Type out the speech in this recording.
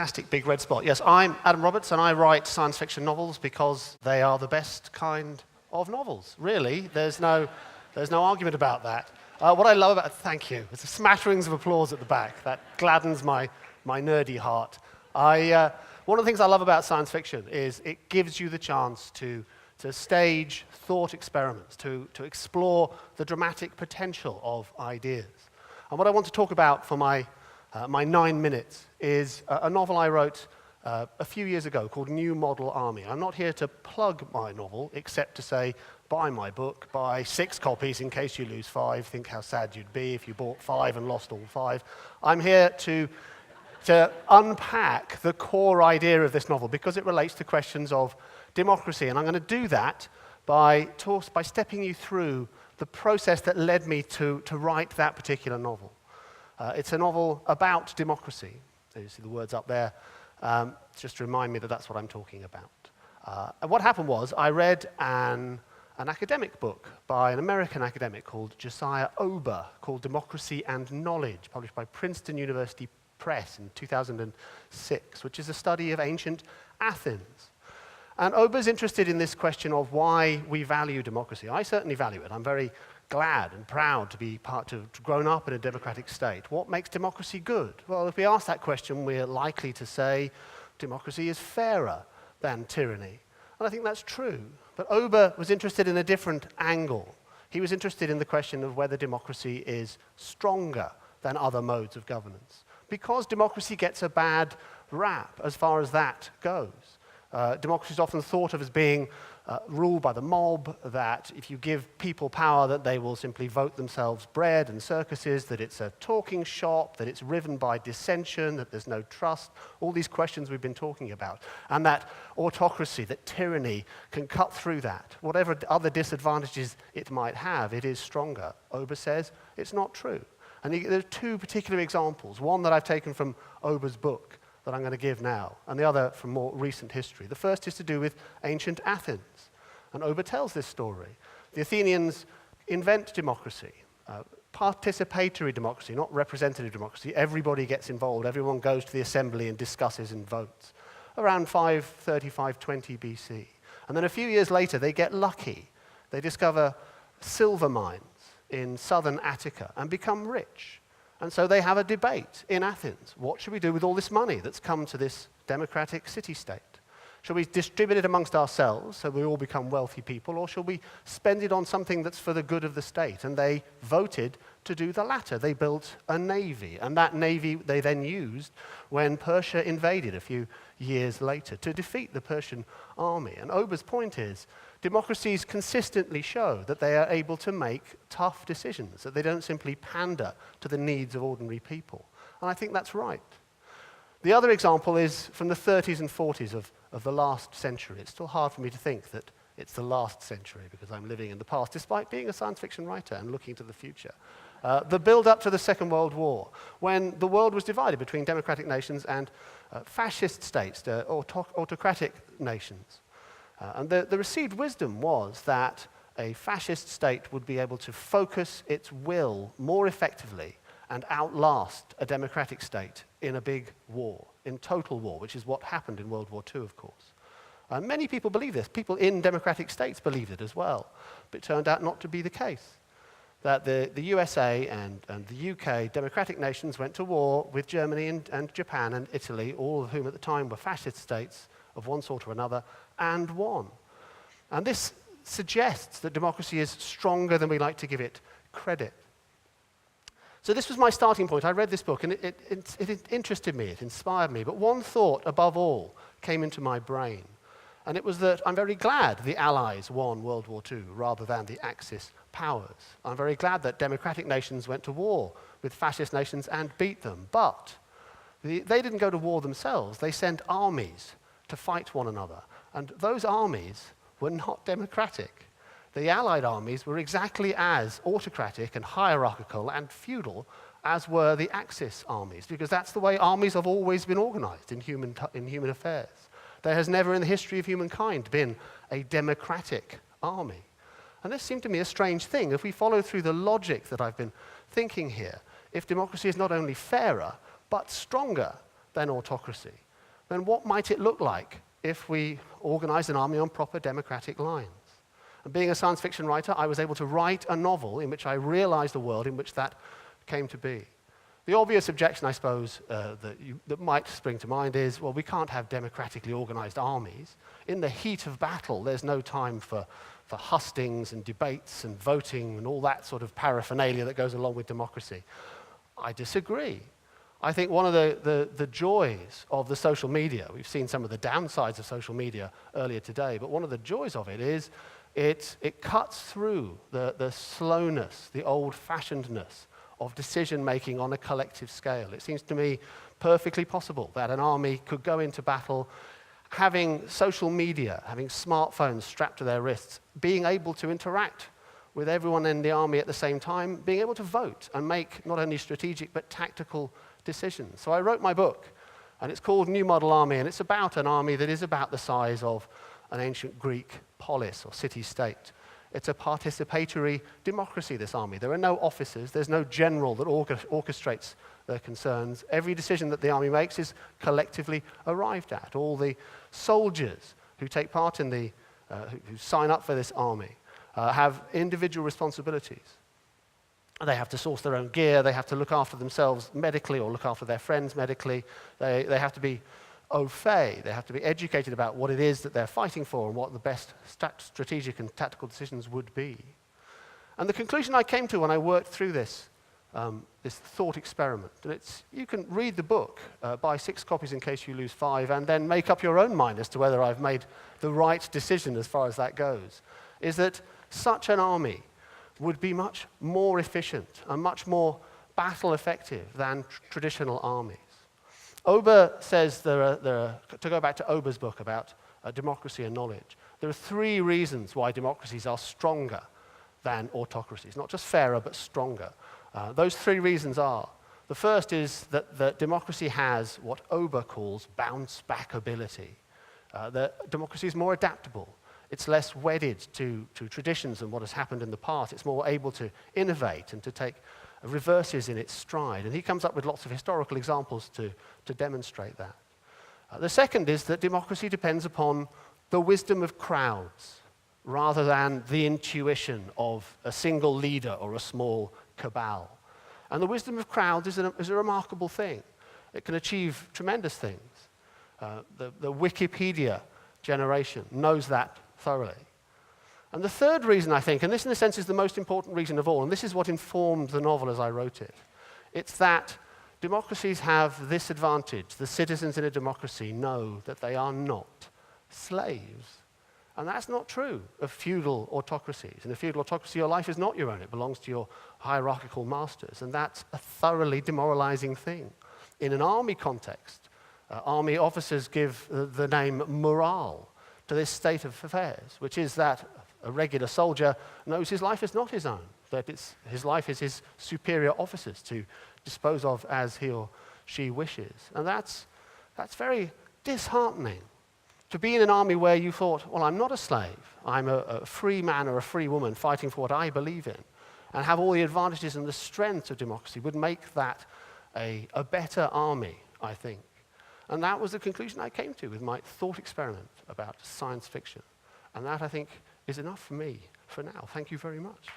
fantastic big red spot. Yes, I'm Adam Roberts, and I write science fiction novels because they are the best kind of novels. Really, there's no argument about that. What I love about thank you. There's smatterings of applause at the back. That gladdens my nerdy heart. One of the things I love about science fiction is it gives you the chance to stage thought experiments, to explore the dramatic potential of ideas. And what I want to talk about for my 9 minutes is a novel I wrote a few years ago called New Model Army. I'm not here to plug my novel, except to say, buy my book, buy 6 copies in case you lose 5. Think how sad you'd be if you bought 5 and lost all 5. I'm here to unpack the core idea of this novel because it relates to questions of democracy. And I'm going to do that by stepping you through the process that led me to write that particular novel. It's a novel about democracy. So you see the words up there, just to remind me that that's what I'm talking about. And what happened was I read an academic book by an American academic called Josiah Ober called Democracy and Knowledge, published by Princeton University Press in 2006, which is a study of ancient Athens. And Ober's interested in this question of why we value democracy. I certainly value it. I'm very glad and proud to be grown up in a democratic state. What makes democracy good? Well, if we ask that question, we're likely to say democracy is fairer than tyranny. And I think that's true. But Ober was interested in a different angle. He was interested in the question of whether democracy is stronger than other modes of governance. Because democracy gets a bad rap as far as that goes. Democracy is often thought of as being ruled by the mob, that if you give people power that they will simply vote themselves bread and circuses, that it's a talking shop, that it's riven by dissension, that there's no trust, all these questions we've been talking about. And that autocracy, that tyranny can cut through that. Whatever other disadvantages it might have, it is stronger. Ober says it's not true. And there are 2 particular examples, one that I've taken from Ober's book that I'm going to give now, and the other from more recent history. The first is to do with ancient Athens, and Ober tells this story. The Athenians invent democracy, participatory democracy, not representative democracy. Everybody gets involved, everyone goes to the assembly and discusses and votes, around 535-20 BC. And then a few years later, they get lucky. They discover silver mines in southern Attica and become rich. And so they have a debate in Athens. What should we do with all this money that's come to this democratic city-state? Shall we distribute it amongst ourselves so we all become wealthy people, or shall we spend it on something that's for the good of the state? And they voted to do the latter. They built a navy, and that navy they then used when Persia invaded a few years later to defeat the Persian army. And Ober's point is, democracies consistently show that they are able to make tough decisions, that they don't simply pander to the needs of ordinary people. And I think that's right. The other example is from the 30s and 40s of the last century. It's still hard for me to think that it's the last century because I'm living in the past, despite being a science fiction writer and looking to the future. The build-up to the Second World War, when the world was divided between democratic nations and fascist states, autocratic nations. And the received wisdom was that a fascist state would be able to focus its will more effectively and outlast a democratic state in a big war, in total war, which is what happened in World War II, of course. Many people believe this. People in democratic states believed it as well. But it turned out not to be the case. That the USA and the UK, democratic nations, went to war with Germany and Japan and Italy, all of whom at the time were fascist states of one sort or another, and won. And this suggests that democracy is stronger than we like to give it credit. So this was my starting point. I read this book, and it interested me, it inspired me. But one thought, above all, came into my brain. And it was that I'm very glad the Allies won World War II rather than the Axis powers. I'm very glad that democratic nations went to war with fascist nations and beat them. But they didn't go to war themselves. They sent armies to fight one another. And those armies were not democratic. The Allied armies were exactly as autocratic and hierarchical and feudal as were the Axis armies, because that's the way armies have always been organized in human affairs. There has never in the history of humankind been a democratic army. And this seemed to me a strange thing. If we follow through the logic that I've been thinking here, if democracy is not only fairer, but stronger than autocracy, then what might it look like if we organized an army on proper democratic lines? And being a science fiction writer, I was able to write a novel in which I realized a world in which that came to be. The obvious objection, I suppose, that might spring to mind is, well, we can't have democratically organized armies. In the heat of battle, there's no time for hustings and debates and voting and all that sort of paraphernalia that goes along with democracy. I disagree. I think one of the joys of the social media, we've seen some of the downsides of social media earlier today, but one of the joys of it is it cuts through the slowness, the old-fashionedness of decision-making on a collective scale. It seems to me perfectly possible that an army could go into battle having social media, having smartphones strapped to their wrists, being able to interact with everyone in the army at the same time, being able to vote and make not only strategic but tactical decisions. So I wrote my book, and it's called New Model Army, and it's about an army that is about the size of an ancient Greek polis or city-state. It's a participatory democracy, this army. There are no officers. There's no general that orchestrates their concerns. Every decision that the army makes is collectively arrived at. All the soldiers who take part in who sign up for this army have individual responsibilities. They have to source their own gear. They have to look after themselves medically or look after their friends medically. They have to be au fait. They have to be educated about what it is that they're fighting for and what the best strategic and tactical decisions would be. And the conclusion I came to when I worked through this thought experiment, and you can read the book, buy 6 copies in case you lose 5, and then make up your own mind as to whether I've made the right decision as far as that goes, is that such an army would be much more efficient and much more battle effective than traditional armies. Ober says to go back to Ober's book about democracy and knowledge, there are 3 reasons why democracies are stronger than autocracies, not just fairer, but stronger. Those 3 reasons are, the first is that democracy has what Ober calls bounce-back ability. That democracy is more adaptable. It's less wedded to traditions and what has happened in the past. It's more able to innovate and to take reverses in its stride. And he comes up with lots of historical examples to demonstrate that. The second is that democracy depends upon the wisdom of crowds rather than the intuition of a single leader or a small cabal. And the wisdom of crowds is a remarkable thing. It can achieve tremendous things. The Wikipedia generation knows that thoroughly. And the third reason, I think, and this in a sense is the most important reason of all, and this is what informed the novel as I wrote it, it's that democracies have this advantage. The citizens in a democracy know that they are not slaves. And that's not true of feudal autocracies. In a feudal autocracy, your life is not your own. It belongs to your hierarchical masters, and that's a thoroughly demoralizing thing. In an army context, army officers give the name morale to this state of affairs, which is that a regular soldier knows his life is not his own, that his life is his superior officers to dispose of as he or she wishes. And that's very disheartening. To be in an army where you thought, well, I'm not a slave, I'm a free man or a free woman fighting for what I believe in, and have all the advantages and the strengths of democracy would make that a better army, I think. And that was the conclusion I came to with my thought experiment about science fiction. And that, I think, is enough for me for now. Thank you very much.